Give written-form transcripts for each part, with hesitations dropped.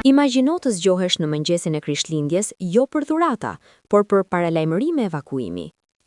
Imagjino të zgjohesh në mëngjesin e Krishtlindjes jo për dhurata, por për paralajmërim e evakuimi.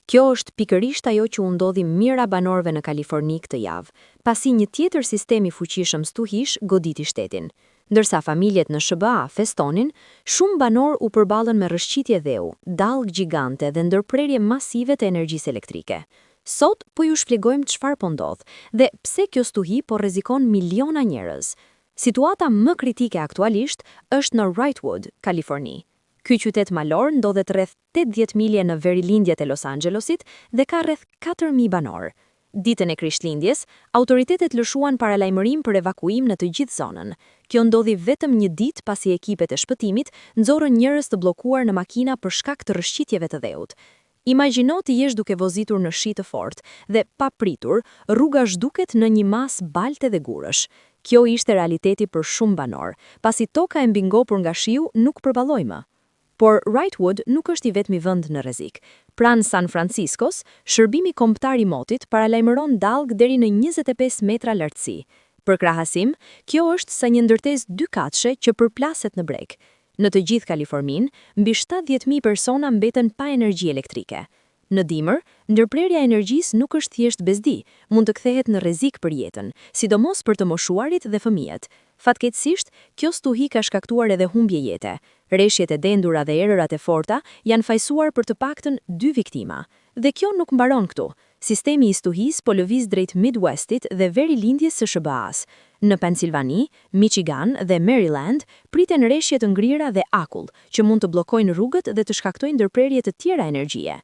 Kjo është pikërisht ajo që u ndodhi mijëra banorëve në Kaliforni këtë javë, pasi një tjetër sistem i fuqishëm stuhish goditi shtetin. Ndërsa familjet në SBA festonin, shumë banor u përballën me rrëshqitje dheu, dallgë gjigante dhe ndërprerje masive të energjisë elektrike. Sot po ju shpjegojmë çfarë po ndodh dhe pse kjo stuhi po rrezikon miliona njerëz. Situata më kritike aktualisht është në Wrightwood, Kaliforni. Ky qytet malor ndodhet rreth 80 milje në verilindjet e Los Angelesit dhe ka rreth 4.000 banor. Ditën e Krishtlindjes, autoritetet lëshuan paralajmërim për evakuim në të gjithë zonën. Kjo ndodhi vetëm një ditë pasi ekipet e shpëtimit nxorën njerëz të bllokuar në makina për shkak të rrëshqitjeve të dheut. Imagjino të jesh duke vozitur në shi të fortë dhe pa pritur, rruga zhduket në një mas balte dhe gurësh. Kjo ishte realiteti për shumë banor, pasi toka e mbingopur nga shiu nuk përballoi më. Por Wrightwood nuk është i vetmi vend në rrezik. Pranë San Franciscos, shërbimi kombëtar i motit paralajmëron dallgë deri në 25 metra lartësi. Për krahasim, kjo është sa një ndërtesë dykatëshe që përplaset në breg. Në të gjithë Kalifornin, mbi 70.000 persona mbeten pa energji elektrike. Në dimër, ndërprerja e energjisë nuk është thjesht bezdi, mund të kthehet në rrezik për jetën, sidomos për të moshuarit dhe fëmijët. Fatkeqësisht, kjo stuhi ka shkaktuar edhe humbje jete. Rreshjet e dendura dhe erërat e forta janë fajsuar për të paktën 2 viktima. Dhe kjo nuk mbaron këtu. Sistemi i stuhis po lëviz drejt Midwestit dhe verilindjes së SBA-s. Në Pennsylvania, Michigan dhe Maryland priten rreshje të ngrira dhe akull, që mund të bllokojnë rrugët dhe të shkaktojnë ndërprerje të tjera energjie.